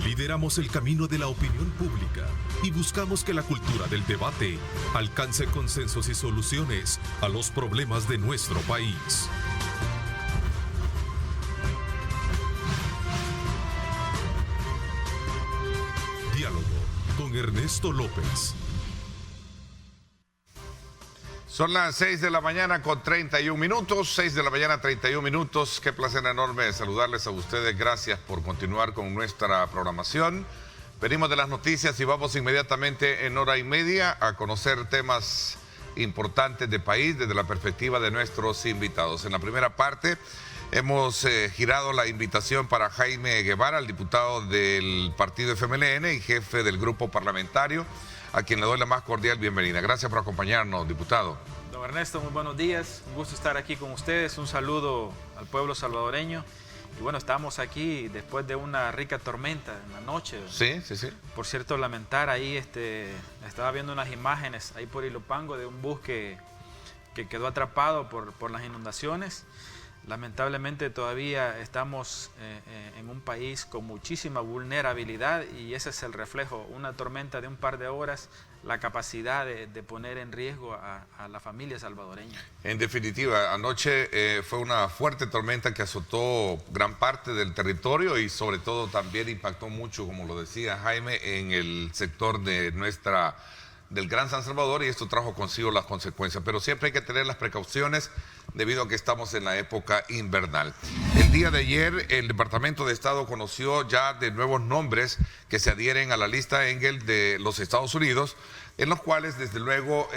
Lideramos el camino de la opinión pública y buscamos que la cultura del debate alcance consensos y soluciones a los problemas de nuestro país. Diálogo con Ernesto López. Son las 6 de la mañana con 31 minutos, 6 de la mañana 31 minutos. Qué placer enorme saludarles a ustedes. Gracias por continuar con nuestra programación. Venimos de las noticias y vamos inmediatamente en hora y media a conocer temas importantes del país desde la perspectiva de nuestros invitados. En la primera parte hemos girado la invitación para Jaime Guevara, el diputado del partido FMLN y jefe del grupo parlamentario, a quien le doy la más cordial bienvenida. Gracias por acompañarnos, diputado. Don Ernesto, muy buenos días. Un gusto estar aquí con ustedes. Un saludo al pueblo salvadoreño. Y bueno, estamos aquí después de una rica tormenta en la noche. Sí. Por cierto, lamentar ahí, estaba viendo unas imágenes ahí por Ilopango de un bus que quedó atrapado por las inundaciones. Lamentablemente todavía estamos en un país con muchísima vulnerabilidad y ese es el reflejo, una tormenta de un par de horas, la capacidad de poner en riesgo a la familia salvadoreña. En definitiva, anoche fue una fuerte tormenta que azotó gran parte del territorio y sobre todo también impactó mucho, como lo decía Jaime, en el sector de del Gran San Salvador, y esto trajo consigo las consecuencias, pero siempre hay que tener las precauciones debido a que estamos en la época invernal. El día de ayer el Departamento de Estado conoció ya de nuevos nombres que se adhieren a la lista Engel de los Estados Unidos, en los cuales desde luego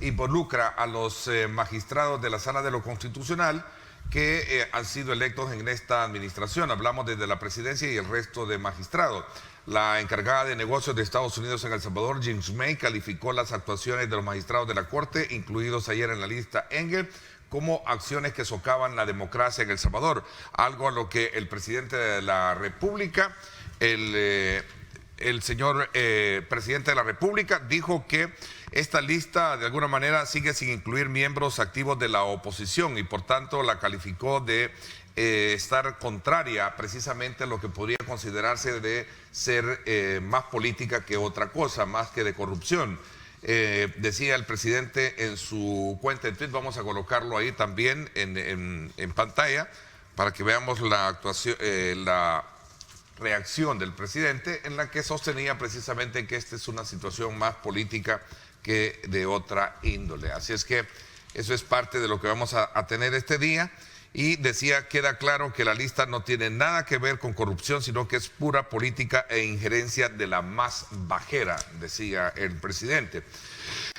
involucra a los magistrados de la Sala de lo Constitucional que han sido electos en esta administración. Hablamos desde la presidencia y el resto de magistrados. La encargada de negocios de Estados Unidos en El Salvador, James May, calificó las actuaciones de los magistrados de la Corte, incluidos ayer en la lista Engel, como acciones que socavan la democracia en El Salvador, algo a lo que el presidente de la República, el señor presidente de la República, dijo que esta lista de alguna manera sigue sin incluir miembros activos de la oposición y por tanto la calificó de estar contraria precisamente a lo que podría considerarse de ser más política que otra cosa, más que de corrupción. Decía el presidente en su cuenta de Twitter, vamos a colocarlo ahí también en pantalla para que veamos la actuación, la reacción del presidente, en la que sostenía precisamente que esta es una situación más política que de otra índole. Así es que eso es parte de lo que vamos a tener este día. Y decía, queda claro que la lista no tiene nada que ver con corrupción, sino que es pura política e injerencia de la más bajera, decía el presidente.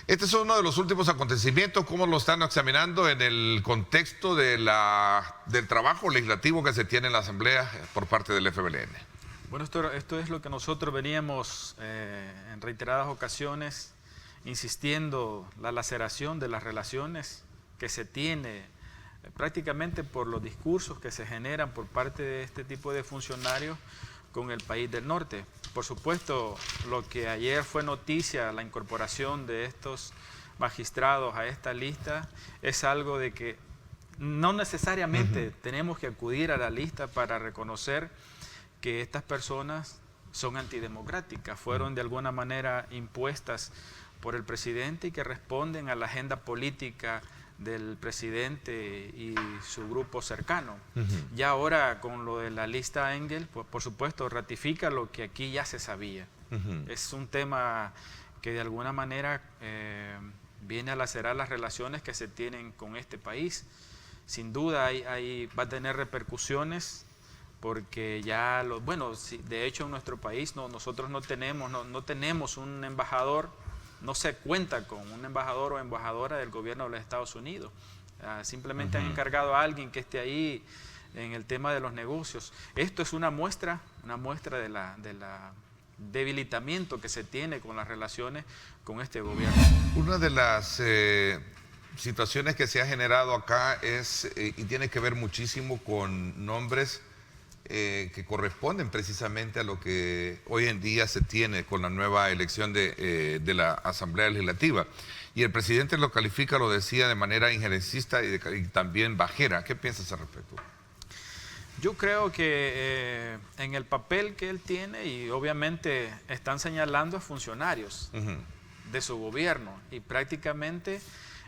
Este es uno de los últimos acontecimientos. ¿Cómo lo están examinando en el contexto del trabajo legislativo que se tiene en la Asamblea por parte del FMLN? Bueno, esto es lo que nosotros veníamos en reiteradas ocasiones insistiendo, la laceración de las relaciones que se tiene prácticamente por los discursos que se generan por parte de este tipo de funcionarios con el país del norte. Por supuesto, lo que ayer fue noticia, la incorporación de estos magistrados a esta lista, es algo de que no necesariamente tenemos que acudir a la lista para reconocer que estas personas son antidemocráticas, fueron de alguna manera impuestas por el presidente y que responden a la agenda política del presidente y su grupo cercano. Ya ahora con lo de la lista Engel, pues por supuesto ratifica lo que aquí ya se sabía. Es un tema que de alguna manera viene a lacerar las relaciones que se tienen con este país. Sin duda va a tener repercusiones porque ya, de hecho en nuestro país nosotros no tenemos un embajador. No se cuenta con un embajador o embajadora del gobierno de los Estados Unidos. Simplemente han encargado a alguien que esté ahí en el tema de los negocios. Esto es una muestra de la debilitamiento que se tiene con las relaciones con este gobierno. Una de las situaciones que se ha generado acá es, y tiene que ver muchísimo con nombres que corresponden precisamente a lo que hoy en día se tiene con la nueva elección de la Asamblea Legislativa. Y el presidente lo califica, lo decía, de manera injerencista y también bajera. ¿Qué piensas al respecto? Yo creo que en el papel que él tiene, y obviamente están señalando a funcionarios de su gobierno, y prácticamente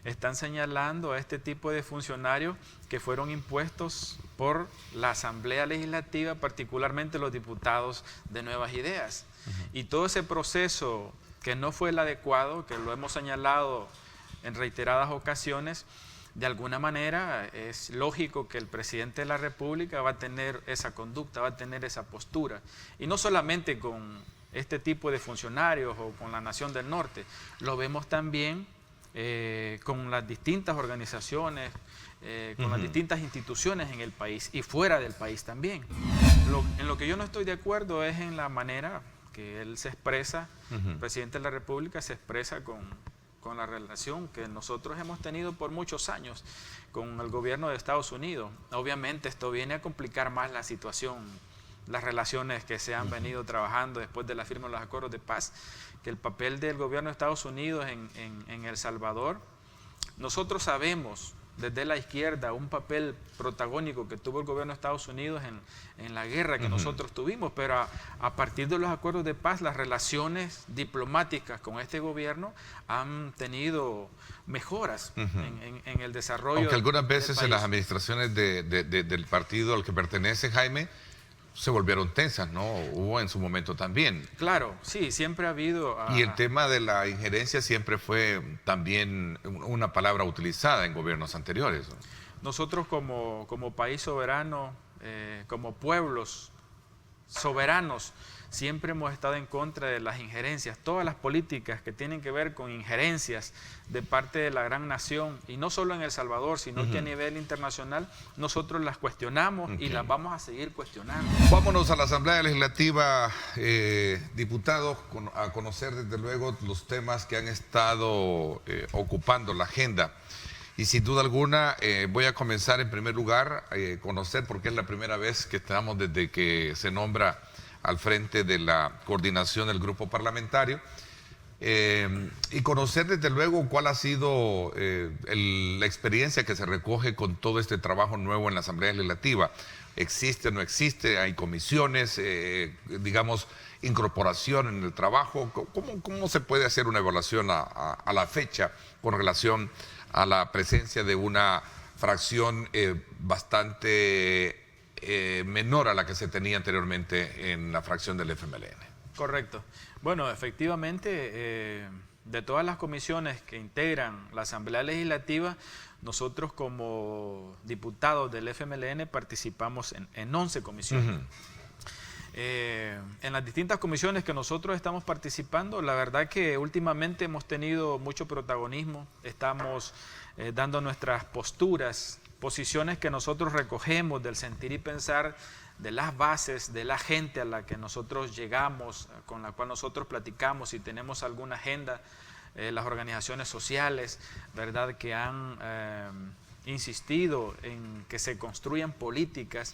están señalando a este tipo de funcionarios que fueron impuestos por la Asamblea Legislativa, particularmente los diputados de Nuevas Ideas. Y todo ese proceso que no fue el adecuado, que lo hemos señalado en reiteradas ocasiones, de alguna manera es lógico que el presidente de la República va a tener esa conducta, va a tener esa postura. Y no solamente con este tipo de funcionarios o con la Nación del Norte, lo vemos también con las distintas organizaciones, con las distintas instituciones en el país y fuera del país también. En lo que yo no estoy de acuerdo es en la manera que él se expresa, el presidente de la República se expresa con la relación que nosotros hemos tenido por muchos años con el gobierno de Estados Unidos. Obviamente esto viene a complicar más la situación, las relaciones que se han venido trabajando después de la firma de los acuerdos de paz, que el papel del gobierno de Estados Unidos en El Salvador, nosotros sabemos desde la izquierda un papel protagónico que tuvo el gobierno de Estados Unidos en la guerra que nosotros tuvimos, pero a partir de los acuerdos de paz, las relaciones diplomáticas con este gobierno han tenido mejoras en el desarrollo. Aunque algunas veces del país. en las administraciones del partido al que pertenece Jaime se volvieron tensas, ¿no? Hubo en su momento también. Claro, sí, siempre ha habido... Y el tema de la injerencia siempre fue también una palabra utilizada en gobiernos anteriores, ¿no? Nosotros como país soberano, como pueblos soberanos, siempre hemos estado en contra de las injerencias, todas las políticas que tienen que ver con injerencias de parte de la gran nación, y no solo en El Salvador, sino que a nivel internacional, nosotros las cuestionamos y las vamos a seguir cuestionando. Vámonos a la Asamblea Legislativa, diputados, a conocer desde luego los temas que han estado ocupando la agenda. Y sin duda alguna voy a comenzar en primer lugar a conocer, porque es la primera vez que estamos desde que se nombra al frente de la coordinación del grupo parlamentario, y conocer desde luego cuál ha sido la experiencia que se recoge con todo este trabajo nuevo en la Asamblea Legislativa. ¿Existe o no existe? ¿Hay comisiones, digamos, incorporación en el trabajo? ¿Cómo se puede hacer una evaluación a la fecha con relación a la presencia de una fracción bastante menor a la que se tenía anteriormente en la fracción del FMLN? Correcto. Bueno, efectivamente, de todas las comisiones que integran la Asamblea Legislativa, nosotros como diputados del FMLN participamos en 11 comisiones. En las distintas comisiones que nosotros estamos participando, la verdad que últimamente hemos tenido mucho protagonismo, estamos dando nuestras posturas, posiciones que nosotros recogemos del sentir y pensar de las bases, de la gente a la que nosotros llegamos, con la cual nosotros platicamos y tenemos alguna agenda, las organizaciones sociales, ¿verdad?, que han insistido en que se construyan políticas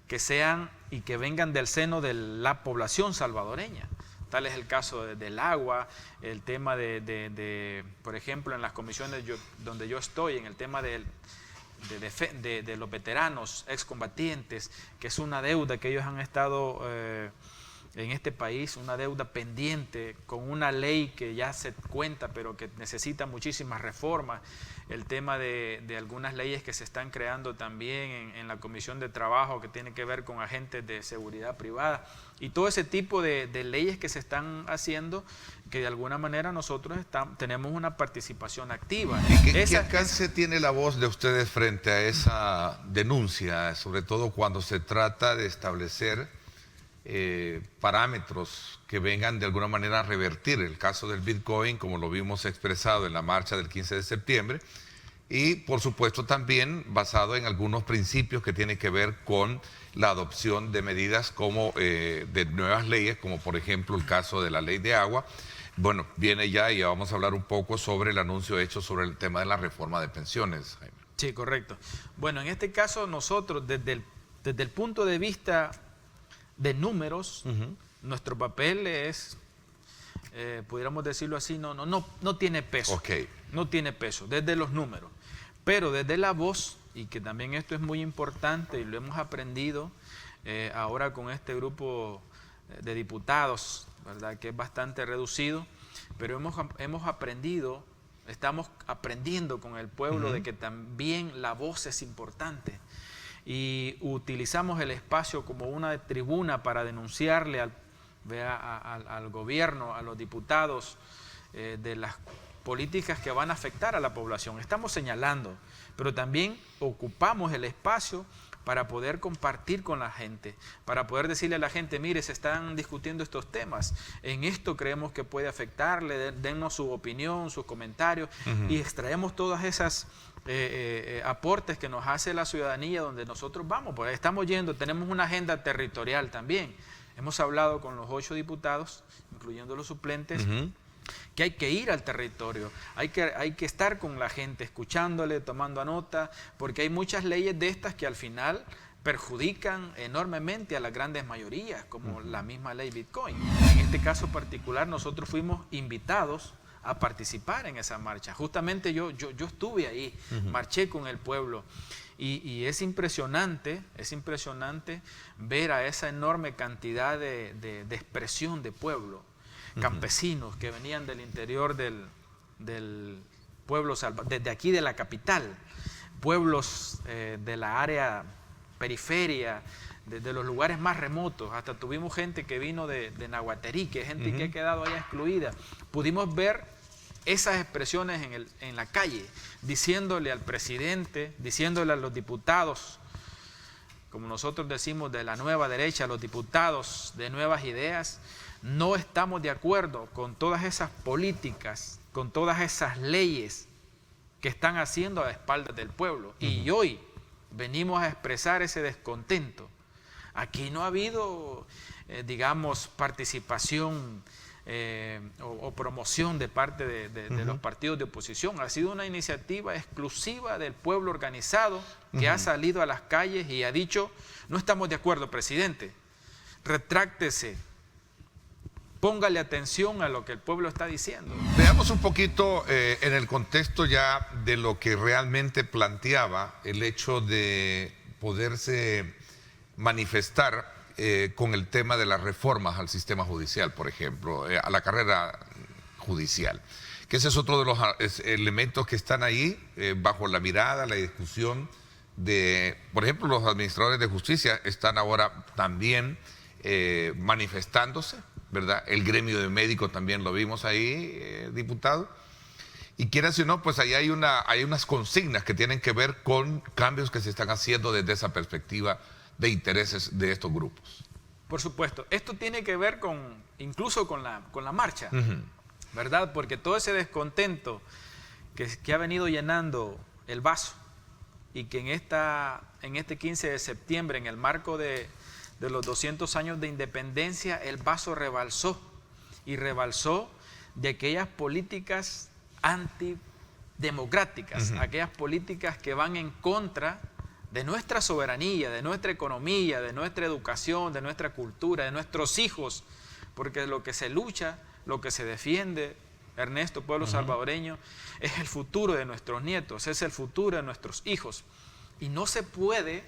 que sean y que vengan del seno de la población salvadoreña. Tal es el caso del agua, el tema por ejemplo, en las comisiones donde yo estoy, en el tema de los veteranos excombatientes, que es una deuda que ellos han estado en este país, una deuda pendiente, con una ley que ya se cuenta, pero que necesita muchísimas reformas. El tema de algunas leyes que se están creando también en la Comisión de Trabajo, que tiene que ver con agentes de seguridad privada, y todo ese tipo de leyes que se están haciendo, que de alguna manera nosotros tenemos una participación activa. ¿Y qué alcance tiene la voz de ustedes frente a esa denuncia, sobre todo cuando se trata de establecer parámetros que vengan de alguna manera a revertir el caso del Bitcoin, como lo vimos expresado en la marcha del 15 de septiembre, y por supuesto también basado en algunos principios que tienen que ver con la adopción de medidas como de nuevas leyes, como por ejemplo el caso de la ley de agua? Bueno, viene ya y vamos a hablar un poco sobre el anuncio hecho sobre el tema de la reforma de pensiones, Jaime. Sí, correcto. Bueno, en este caso nosotros desde el punto de vista de números, nuestro papel es, pudiéramos decirlo así, no tiene peso. Okay. No tiene peso desde los números, pero desde la voz y que también esto es muy importante y lo hemos aprendido ahora con este grupo de diputados, ¿verdad?, que es bastante reducido, pero hemos aprendido, estamos aprendiendo con el pueblo de que también la voz es importante y utilizamos el espacio como una tribuna para denunciarle al gobierno, a los diputados, de las políticas que van a afectar a la población. Estamos señalando, pero también ocupamos el espacio para poder compartir con la gente, para poder decirle a la gente, mire, se están discutiendo estos temas, en esto creemos que puede afectarle, dennos su opinión, sus comentarios, y extraemos todas esas aportes que nos hace la ciudadanía donde nosotros vamos, pues estamos yendo, tenemos una agenda territorial también. Hemos hablado con los 8 diputados, incluyendo los suplentes, que hay que ir al territorio, hay que estar con la gente, escuchándole, tomando nota, porque hay muchas leyes de estas que al final perjudican enormemente a las grandes mayorías, como la misma ley Bitcoin. En este caso particular nosotros fuimos invitados a participar en esa marcha. Justamente yo estuve ahí, marché con el pueblo. Y es impresionante ver a esa enorme cantidad de expresión de pueblo, campesinos que venían del interior del pueblo, desde aquí de la capital, pueblos de la área periferia, de los lugares más remotos, hasta tuvimos gente que vino de Nahuaterí, que es gente que ha quedado allá excluida. Pudimos ver esas expresiones en la calle, diciéndole al presidente, diciéndole a los diputados, como nosotros decimos, de la nueva derecha, a los diputados de nuevas ideas, no estamos de acuerdo con todas esas políticas, con todas esas leyes que están haciendo a espaldas del pueblo. Y hoy venimos a expresar ese descontento. Aquí no ha habido, digamos, participación o promoción de parte de los partidos de oposición. Ha sido una iniciativa exclusiva del pueblo organizado que ha salido a las calles y ha dicho, no estamos de acuerdo, presidente, retráctese, póngale atención a lo que el pueblo está diciendo. Veamos un poquito en el contexto ya de lo que realmente planteaba el hecho de poderse manifestar con el tema de las reformas al sistema judicial, por ejemplo, a la carrera judicial, que ese es otro de los elementos que están ahí bajo la mirada, la discusión de, por ejemplo, los administradores de justicia están ahora también manifestándose, ¿verdad? El gremio de médicos también lo vimos ahí, diputado. Y quieras o no, pues ahí hay unas consignas que tienen que ver con cambios que se están haciendo desde esa perspectiva de intereses de estos grupos. Por supuesto, esto tiene que ver incluso con la marcha, ¿verdad? Porque todo ese descontento que ha venido llenando el vaso y que en este 15 de septiembre, en el marco de los 200 años de independencia, el vaso rebalsó de aquellas políticas antidemocráticas, aquellas políticas que van en contra de nuestra soberanía, de nuestra economía, de nuestra educación, de nuestra cultura, de nuestros hijos, porque lo que se lucha, lo que se defiende, Ernesto, pueblo salvadoreño, es el futuro de nuestros nietos, es el futuro de nuestros hijos. Y no se puede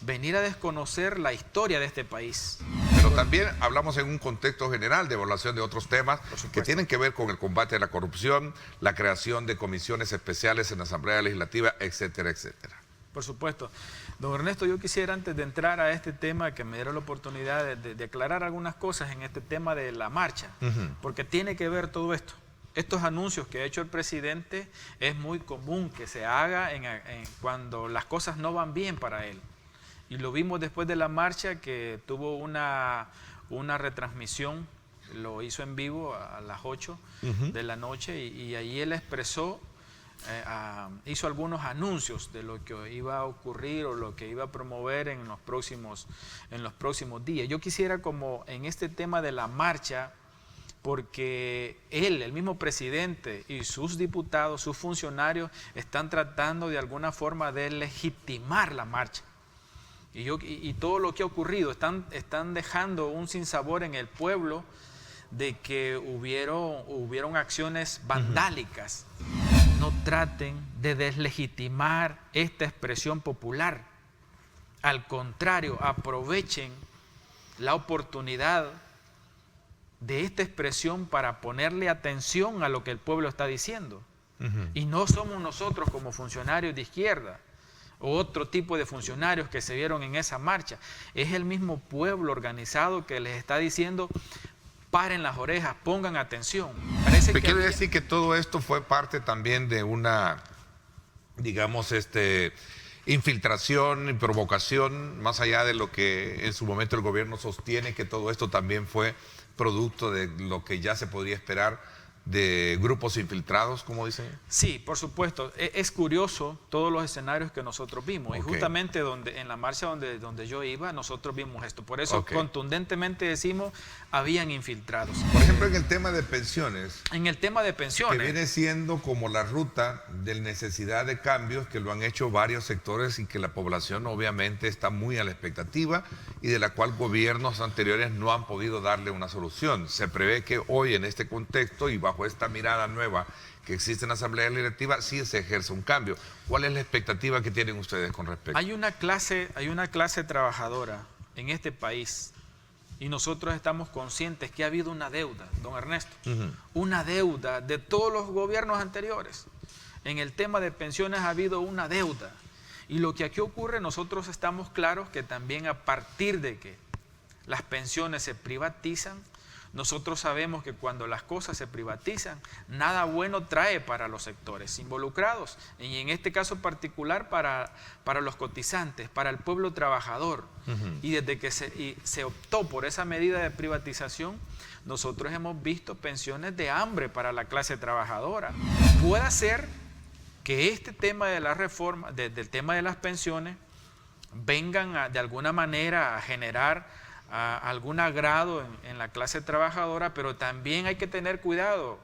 venir a desconocer la historia de este país. Pero también hablamos en un contexto general de evaluación de otros temas que tienen que ver con el combate a la corrupción, la creación de comisiones especiales en la Asamblea Legislativa, etcétera, etcétera. Por supuesto. Don Ernesto, yo quisiera, antes de entrar a este tema, que me diera la oportunidad de aclarar algunas cosas en este tema de la marcha, porque tiene que ver todo esto. Estos anuncios que ha hecho el presidente es muy común que se haga cuando las cosas no van bien para él. Y lo vimos después de la marcha, que tuvo una retransmisión, lo hizo en vivo a las 8 de la noche y ahí él expresó, hizo algunos anuncios de lo que iba a ocurrir o lo que iba a promover en los próximos días. Yo quisiera, como en este tema de la marcha, porque el mismo presidente y sus diputados, sus funcionarios, están tratando de alguna forma de legitimar la marcha. Y todo lo que ha ocurrido, están dejando un sinsabor en el pueblo de que hubieron acciones vandálicas. no traten de deslegitimar esta expresión popular. Al contrario, aprovechen la oportunidad de esta expresión para ponerle atención a lo que el pueblo está diciendo. Y no somos nosotros como funcionarios de izquierda o otro tipo de funcionarios que se vieron en esa marcha. Es el mismo pueblo organizado que les está diciendo: paren las orejas, pongan atención. ¿Me quiere decir que todo esto fue parte también de una, digamos, infiltración y provocación, más allá de lo que en su momento el gobierno sostiene, que todo esto también fue producto de lo que ya se podría esperar de grupos infiltrados, como dicen? Sí, por supuesto. Es curioso todos los escenarios que nosotros vimos. Okay. Y justamente en la marcha donde yo iba, nosotros vimos esto. Por eso contundentemente decimos: habían infiltrados. Por ejemplo, en el tema de pensiones. En el tema de pensiones. Que viene siendo como la ruta de necesidad de cambios que lo han hecho varios sectores y que la población obviamente está muy a la expectativa y de la cual gobiernos anteriores no han podido darle una solución. Se prevé que hoy, en este contexto y bajo esta mirada nueva que existe en la Asamblea Legislativa, sí se ejerce un cambio. ¿Cuál es la expectativa que tienen ustedes con respecto? Hay una clase trabajadora en este país y nosotros estamos conscientes que ha habido una deuda, don Ernesto, una deuda de todos los gobiernos anteriores. En el tema de pensiones ha habido una deuda. Y lo que aquí ocurre, nosotros estamos claros que también a partir de que las pensiones se privatizan, nosotros sabemos que cuando las cosas se privatizan, nada bueno trae para los sectores involucrados, y en este caso particular para los cotizantes, para el pueblo trabajador. Y desde que se optó por esa medida de privatización, nosotros hemos visto pensiones de hambre para la clase trabajadora. Puede ser que este tema de la reforma, del tema de las pensiones, vengan de alguna manera a generar algún agrado en la clase trabajadora, pero también hay que tener cuidado.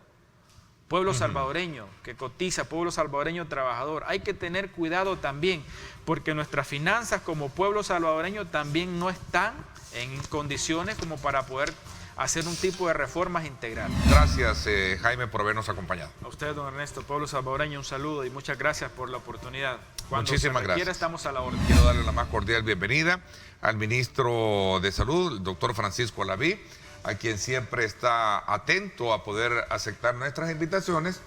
Pueblo salvadoreño que cotiza, pueblo salvadoreño trabajador, hay que tener cuidado también, porque nuestras finanzas como pueblo salvadoreño también no están en condiciones como para poder hacer un tipo de reformas integrales. Gracias, Jaime, por habernos acompañado. A usted, don Ernesto, pueblo salvadoreño, un saludo y muchas gracias por la oportunidad. Cuando muchísimas gracias. Estamos a la orden. Quiero darle la más cordial bienvenida al ministro de Salud, el doctor Francisco Alaví, a quien siempre está atento a poder aceptar nuestras invitaciones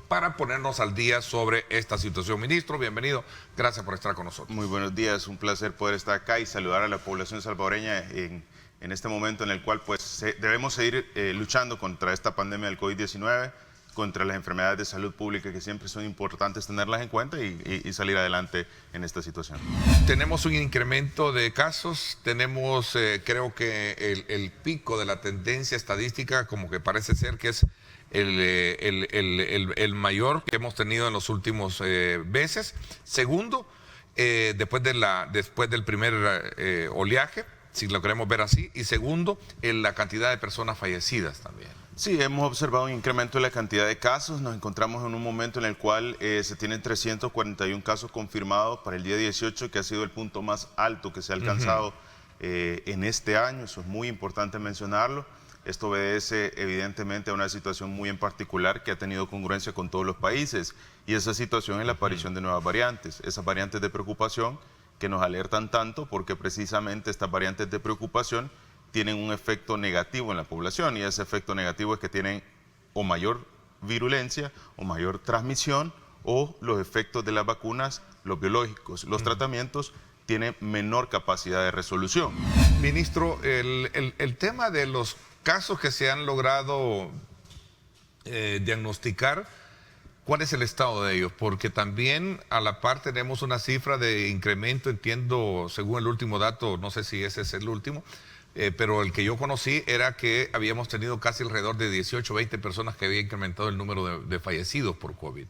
para ponernos al día sobre esta situación. Ministro, bienvenido. Gracias por estar con nosotros. Muy buenos días, un placer poder estar acá y saludar a la población salvadoreña en este momento en el cual pues debemos seguir luchando contra esta pandemia del COVID-19, contra las enfermedades de salud pública que siempre son importantes tenerlas en cuenta y salir adelante en esta situación. Tenemos un incremento de casos, tenemos creo que el pico de la tendencia estadística como que parece ser que es el mayor que hemos tenido en los últimos meses. Segundo, después del primer oleaje, si lo queremos ver así, y segundo, en la cantidad de personas fallecidas también. Sí, hemos observado un incremento en la cantidad de casos. Nos encontramos en un momento en el cual se tienen 341 casos confirmados para el día 18, que ha sido el punto más alto que se ha alcanzado en este año. Eso es muy importante mencionarlo. Esto obedece evidentemente a una situación muy en particular que ha tenido congruencia con todos los países, y esa situación es la aparición de nuevas variantes, esas variantes de preocupación que nos alertan tanto porque precisamente estas variantes de preocupación tienen un efecto negativo en la población, y ese efecto negativo es que tienen o mayor virulencia o mayor transmisión, o los efectos de las vacunas, los biológicos, los tratamientos tienen menor capacidad de resolución. Ministro, el tema de los casos que se han logrado diagnosticar, ¿cuál es el estado de ellos? Porque también a la par tenemos una cifra de incremento, entiendo, según el último dato, no sé si ese es el último, pero el que yo conocí era que habíamos tenido casi alrededor de 18 o 20 personas que había incrementado el número de fallecidos por COVID.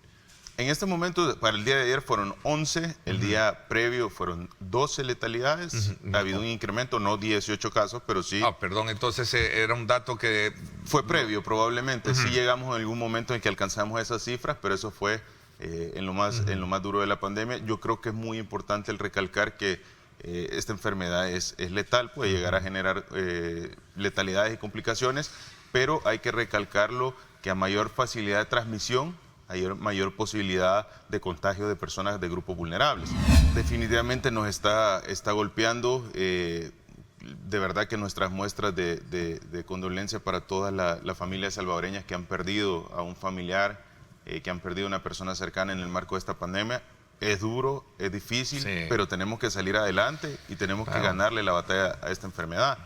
En este momento, para el día de ayer fueron 11, el día previo fueron 12 letalidades, ha habido un incremento, no 18 casos, pero sí... Ah, perdón, entonces era un dato que... Fue previo, probablemente, sí llegamos en algún momento en que alcanzamos esas cifras, pero eso fue en lo más duro de la pandemia. Yo creo que es muy importante el recalcar que esta enfermedad es letal, puede llegar a generar letalidades y complicaciones, pero hay que recalcarlo que a mayor facilidad de transmisión, hay mayor posibilidad de contagio de personas de grupos vulnerables. Definitivamente nos está golpeando. De verdad que nuestras muestras de condolencia para todas las familias salvadoreñas que han perdido a un familiar, que han perdido a una persona cercana en el marco de esta pandemia. Es duro, es difícil, sí, pero tenemos que salir adelante y tenemos que ganarle la batalla a esta enfermedad.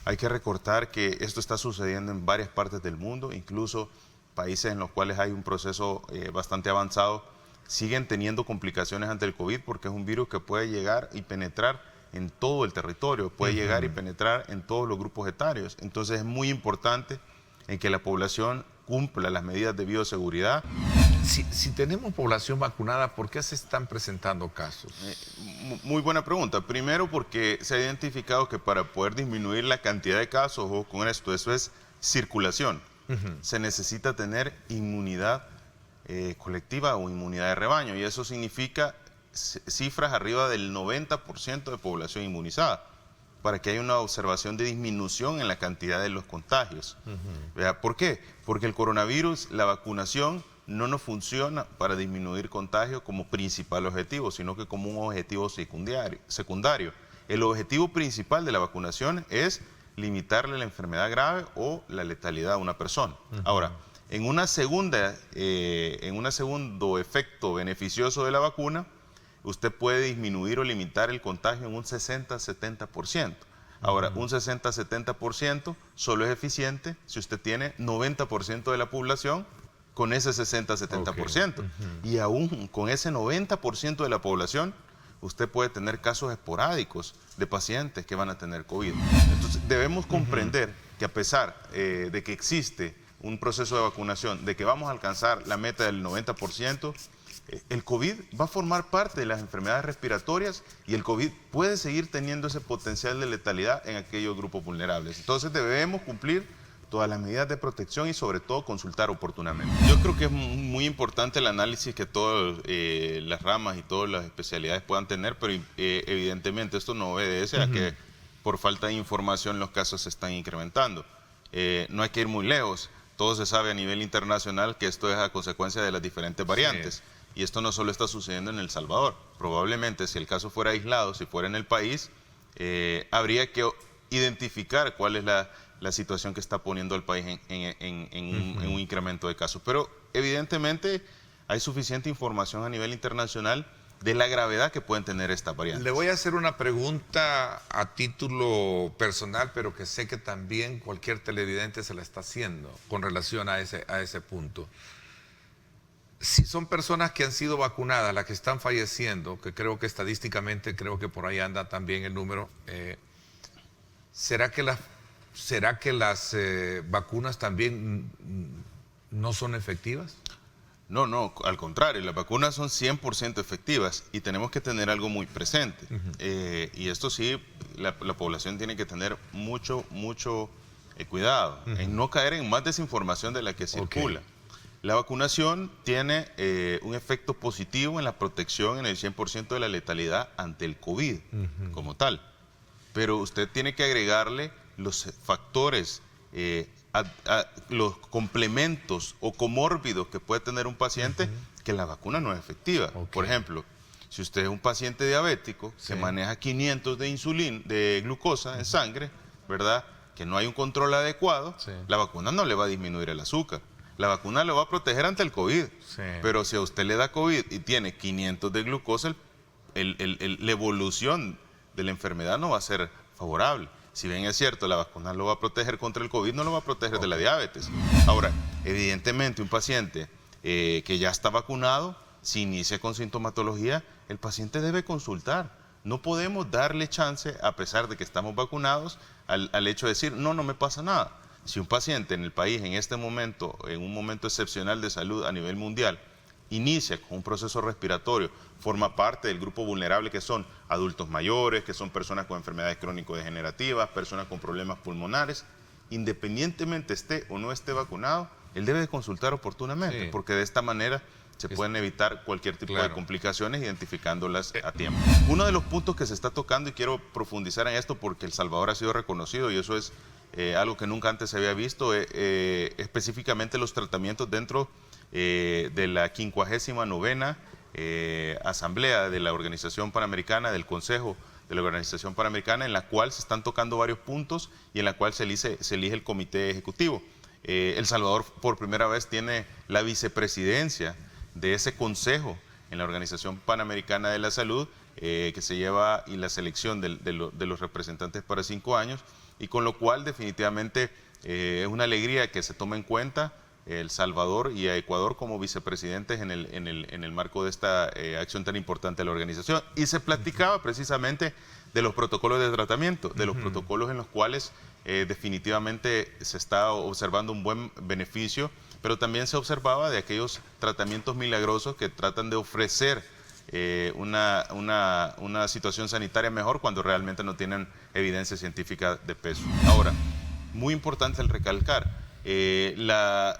Hay que recordar que esto está sucediendo en varias partes del mundo, incluso países en los cuales hay un proceso bastante avanzado siguen teniendo complicaciones ante el COVID porque es un virus que puede llegar y penetrar en todo el territorio, puede llegar y penetrar en todos los grupos etarios. Entonces es muy importante en que la población cumpla las medidas de bioseguridad. Si tenemos población vacunada, ¿por qué se están presentando casos? Muy buena pregunta. Primero porque se ha identificado que para poder disminuir la cantidad de casos, ojo con esto, eso es circulación. Se necesita tener inmunidad colectiva o inmunidad de rebaño, y eso significa cifras arriba del 90% de población inmunizada, para que haya una observación de disminución en la cantidad de los contagios. ¿Por qué? Porque el coronavirus, la vacunación, no nos funciona para disminuir contagios como principal objetivo, sino que como un objetivo secundario. El objetivo principal de la vacunación es limitarle la enfermedad grave o la letalidad a una persona. Ahora, en un segundo efecto beneficioso de la vacuna, usted puede disminuir o limitar el contagio en un 60-70%. Ahora, un 60-70% solo es eficiente si usted tiene 90% de la población con ese 60-70%. Y aún con ese 90% de la población, usted puede tener casos esporádicos de pacientes que van a tener COVID. Entonces, debemos comprender que a pesar de que existe un proceso de vacunación, de que vamos a alcanzar la meta del 90%, el COVID va a formar parte de las enfermedades respiratorias y el COVID puede seguir teniendo ese potencial de letalidad en aquellos grupos vulnerables. Entonces debemos cumplir todas las medidas de protección y sobre todo consultar oportunamente. Yo creo que es muy importante el análisis que todas las ramas y todas las especialidades puedan tener, pero evidentemente esto no obedece a que por falta de información los casos se están incrementando. No hay que ir muy lejos. Todo se sabe a nivel internacional que esto es a consecuencia de las diferentes variantes. Sí. Y esto no solo está sucediendo en El Salvador. Probablemente si el caso fuera aislado, si fuera en el país, habría que identificar cuál es la situación que está poniendo al país en un incremento de casos. Pero evidentemente hay suficiente información a nivel internacional de la gravedad que pueden tener estas variantes. Le voy a hacer una pregunta a título personal, pero que sé que también cualquier televidente se la está haciendo con relación a ese punto. Si son personas que han sido vacunadas, las que están falleciendo, que creo que estadísticamente, creo que por ahí anda también el número, ¿será que las vacunas también no son efectivas? No, al contrario, las vacunas son 100% efectivas y tenemos que tener algo muy presente. Y esto sí, la población tiene que tener mucho cuidado en no caer en más desinformación de la que circula. La vacunación tiene un efecto positivo en la protección en el 100% de la letalidad ante el COVID como tal. Pero usted tiene que agregarle los factores, los complementos o comórbidos que puede tener un paciente que la vacuna no es efectiva. Por ejemplo, si usted es un paciente diabético que maneja 500 de glucosa en sangre, ¿verdad? Que no hay un control adecuado, la vacuna no le va a disminuir el azúcar. La vacuna lo va a proteger ante el COVID, pero si a usted le da COVID y tiene 500 de glucosa, la evolución de la enfermedad no va a ser favorable. Si bien es cierto, la vacuna lo va a proteger contra el COVID, no lo va a proteger de la diabetes. Ahora, evidentemente, un paciente que ya está vacunado, si inicia con sintomatología, el paciente debe consultar. No podemos darle chance, a pesar de que estamos vacunados, al hecho de decir, no me pasa nada. Si un paciente en el país en este momento, en un momento excepcional de salud a nivel mundial, inicia con un proceso respiratorio, forma parte del grupo vulnerable que son adultos mayores, que son personas con enfermedades crónico-degenerativas, personas con problemas pulmonares, independientemente esté o no esté vacunado, él debe de consultar oportunamente, porque de esta manera se pueden evitar cualquier tipo de complicaciones identificándolas a tiempo. Uno de los puntos que se está tocando, y quiero profundizar en esto porque El Salvador ha sido reconocido y eso es algo que nunca antes se había visto, específicamente los tratamientos dentro de la 59ª Asamblea de la Organización Panamericana, del Consejo de la Organización Panamericana, en la cual se están tocando varios puntos y en la cual se elige el comité ejecutivo. El Salvador por primera vez tiene la vicepresidencia de ese consejo en la Organización Panamericana de la Salud, que se lleva, y la selección de los representantes para 5 años, y con lo cual definitivamente es una alegría que se tome en cuenta El Salvador y a Ecuador como vicepresidentes en el marco de esta acción tan importante de la organización. Y se platicaba precisamente de los protocolos de tratamiento, de los protocolos en los cuales definitivamente se está observando un buen beneficio, pero también se observaba de aquellos tratamientos milagrosos que tratan de ofrecer una situación sanitaria mejor cuando realmente no tienen evidencia científica de peso. Ahora, muy importante el recalcar, la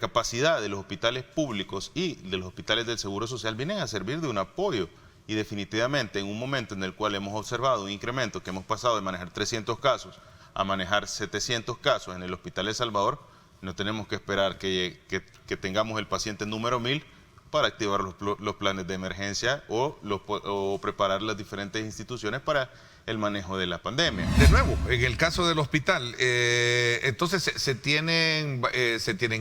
capacidad de los hospitales públicos y de los hospitales del Seguro Social vienen a servir de un apoyo, y definitivamente en un momento en el cual hemos observado un incremento, que hemos pasado de manejar 300 casos a manejar 700 casos en el Hospital de Salvador, no tenemos que esperar que tengamos el paciente número 1000 para activar los planes de emergencia o preparar las diferentes instituciones para el manejo de la pandemia. De nuevo, en el caso del hospital, entonces se tienen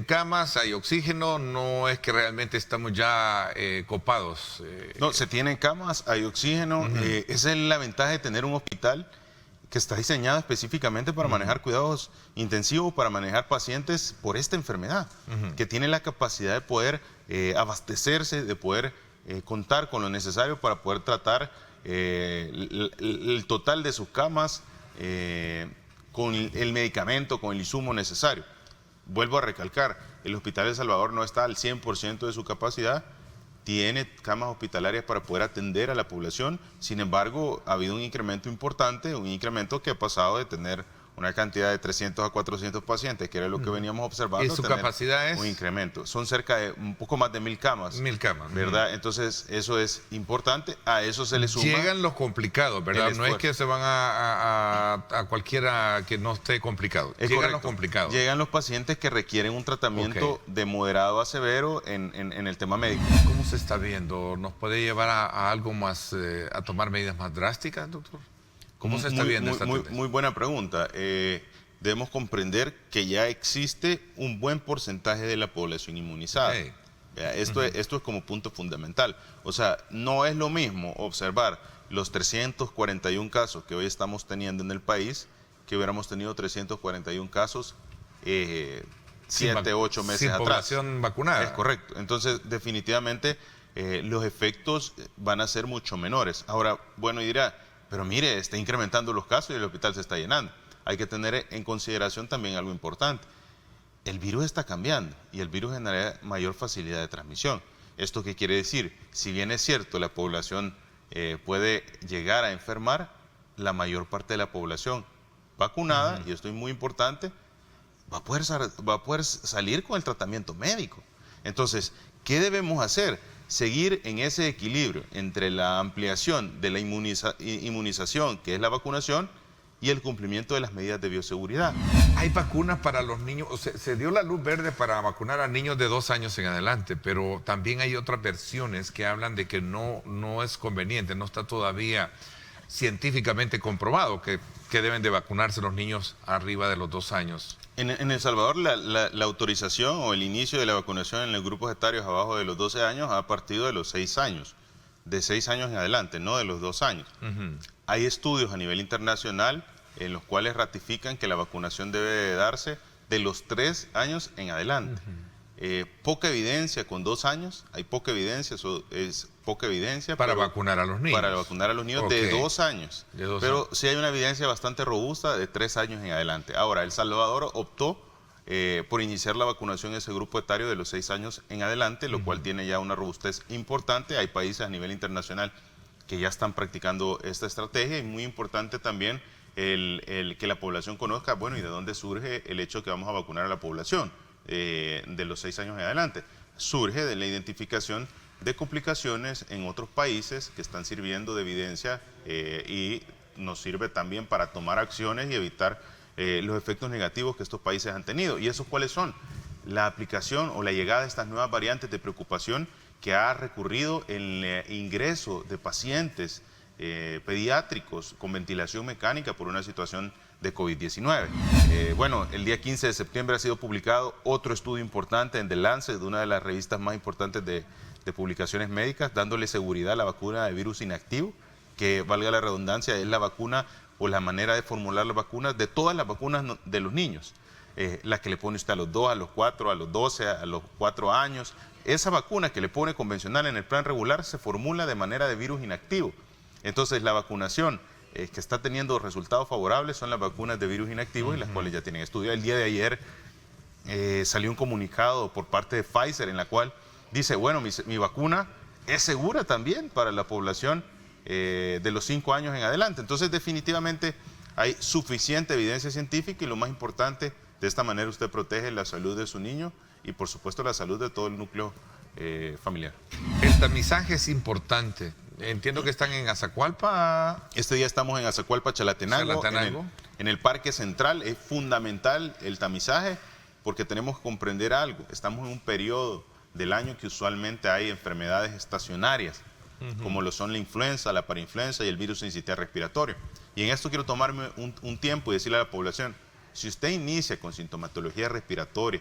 camas, hay oxígeno, no es que realmente estamos ya copados. No, se tienen camas, hay oxígeno, esa es la ventaja de tener un hospital que está diseñado específicamente para manejar cuidados intensivos, para manejar pacientes por esta enfermedad, que tiene la capacidad de poder abastecerse, de poder contar con lo necesario para poder tratar el total de sus camas con el medicamento, con el insumo necesario. Vuelvo a recalcar, el Hospital de Salvador no está al 100% de su capacidad, tiene camas hospitalarias para poder atender a la población. Sin embargo, ha habido un incremento importante, un incremento que ha pasado de tener una cantidad de 300 a 400 pacientes, que era lo que veníamos observando. ¿Y su capacidad es? Un incremento. Son cerca de un poco más de 1000 camas. 1000 camas. ¿Verdad? Entonces, eso es importante. A eso se le suma. Llegan los complicados, ¿verdad? No es que se van a cualquiera que no esté complicado. Llegan los complicados. Llegan los pacientes que requieren un tratamiento de moderado a severo en el tema médico. ¿Cómo se está viendo? ¿Nos puede llevar a algo más, a tomar medidas más drásticas, doctor? ¿Cómo se está viendo esta tendencia? Muy buena pregunta. Debemos comprender que ya existe un buen porcentaje de la población inmunizada. Esto es como punto fundamental. O sea, no es lo mismo observar los 341 casos que hoy estamos teniendo en el país, que hubiéramos tenido 341 casos 7, 8 meses atrás. Sin población vacunada. Es correcto. Entonces, definitivamente, los efectos van a ser mucho menores. Ahora, bueno, y dirá, pero mire, está incrementando los casos y el hospital se está llenando. Hay que tener en consideración también algo importante. El virus está cambiando y el virus genera mayor facilidad de transmisión. ¿Esto qué quiere decir? Si bien es cierto, la población puede llegar a enfermar, la mayor parte de la población vacunada, y esto es muy importante, va a poder salir con el tratamiento médico. Entonces, ¿qué debemos hacer? Seguir en ese equilibrio entre la ampliación de la inmunización, que es la vacunación, y el cumplimiento de las medidas de bioseguridad. Hay vacunas para los niños, o sea, se dio la luz verde para vacunar a niños de 2 años en adelante, pero también hay otras versiones que hablan de que no es conveniente, no está todavía científicamente comprobado que deben de vacunarse los niños arriba de los 2 años. En El Salvador la autorización o el inicio de la vacunación en los grupos etarios abajo de los 12 años ha partido de los 6 años, de 6 años en adelante, no de los 2 años. Hay estudios a nivel internacional en los cuales ratifican que la vacunación debe de darse de los 3 años en adelante. Poca evidencia con 2 años, hay poca evidencia, eso es poca evidencia. Para vacunar a los niños. Para vacunar a los niños de 2 años. Pero sí hay una evidencia bastante robusta de 3 años en adelante. Ahora, El Salvador optó por iniciar la vacunación en ese grupo etario de los 6 años en adelante, lo cual tiene ya una robustez importante. Hay países a nivel internacional que ya están practicando esta estrategia, y muy importante también el que la población conozca, bueno, y de dónde surge el hecho que vamos a vacunar a la población de los 6 años en adelante. Surge de la identificación de complicaciones en otros países que están sirviendo de evidencia y nos sirve también para tomar acciones y evitar los efectos negativos que estos países han tenido. ¿Y esos cuáles son? la aplicación o la llegada de estas nuevas variantes de preocupación que ha recurrido el ingreso de pacientes pediátricos con ventilación mecánica por una situación de COVID-19. Bueno, el día 15 de septiembre ha sido publicado otro estudio importante en The Lancet, de una de las revistas más importantes de publicaciones médicas, dándole seguridad a la vacuna de virus inactivo, que, valga la redundancia, es la vacuna o la manera de formular las vacunas de todas las vacunas de los niños. La que le pone usted a los 2, a los 4, a los 12, a los 4 años. Esa vacuna que le pone convencional en el plan regular se formula de manera de virus inactivo. Entonces, la vacunación que está teniendo resultados favorables son las vacunas de virus inactivo y las cuales ya tienen estudio. El día de ayer salió un comunicado por parte de Pfizer en la cual dice, bueno, mi vacuna es segura también para la población de los 5 años en adelante. Entonces, definitivamente hay suficiente evidencia científica y lo más importante, de esta manera usted protege la salud de su niño y, por supuesto, la salud de todo el núcleo familiar. El tamizaje es importante. Entiendo que están en Azacualpa. Este día estamos en Azacualpa, Chalatenango. En el Parque Central. Es fundamental el tamizaje porque tenemos que comprender algo. Estamos en un periodo del año que usualmente hay enfermedades estacionarias, como lo son la influenza, la parainfluenza y el virus sincitial respiratorio. Y en esto quiero tomarme un tiempo y decirle a la población, si usted inicia con sintomatología respiratoria,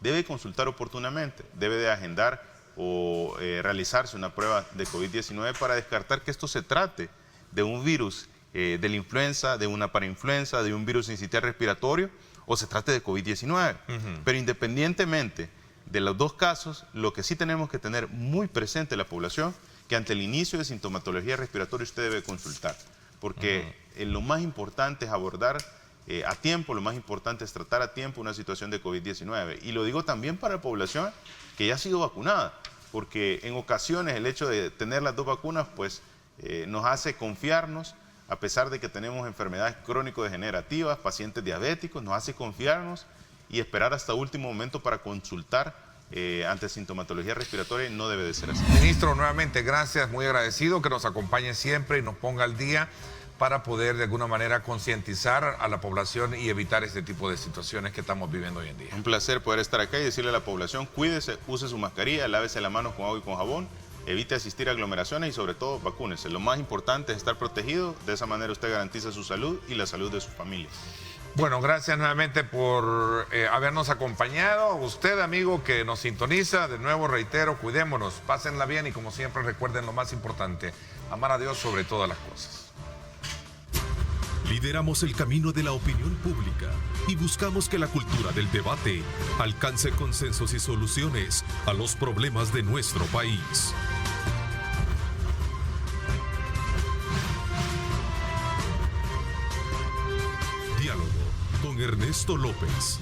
debe consultar oportunamente, debe de agendar o realizarse una prueba de COVID-19 para descartar que esto se trate de un virus de la influenza, de una parainfluenza, de un virus sincitial respiratorio o se trate de COVID-19. Pero independientemente de los dos casos, lo que sí tenemos que tener muy presente la población, que ante el inicio de sintomatología respiratoria usted debe consultar, porque lo más importante es abordar a tiempo, lo más importante es tratar a tiempo una situación de COVID-19. Y lo digo también para la población que ya ha sido vacunada, porque en ocasiones el hecho de tener las dos vacunas pues nos hace confiarnos, a pesar de que tenemos enfermedades crónico-degenerativas, pacientes diabéticos, nos hace confiarnos y esperar hasta último momento para consultar ante sintomatología respiratoria no debe de ser así. Ministro, nuevamente gracias, muy agradecido que nos acompañe siempre y nos ponga al día para poder de alguna manera concientizar a la población y evitar este tipo de situaciones que estamos viviendo hoy en día. Un placer poder estar acá y decirle a la población, cuídese, use su mascarilla, lávese las manos con agua y con jabón, evite asistir a aglomeraciones y sobre todo vacúnese. Lo más importante es estar protegido, de esa manera usted garantiza su salud y la salud de su familia. Bueno, gracias nuevamente por habernos acompañado. Usted, amigo, que nos sintoniza, de nuevo reitero, cuidémonos, pásenla bien y como siempre recuerden lo más importante, amar a Dios sobre todas las cosas. Lideramos el camino de la opinión pública y buscamos que la cultura del debate alcance consensos y soluciones a los problemas de nuestro país. Diálogo con Ernesto López.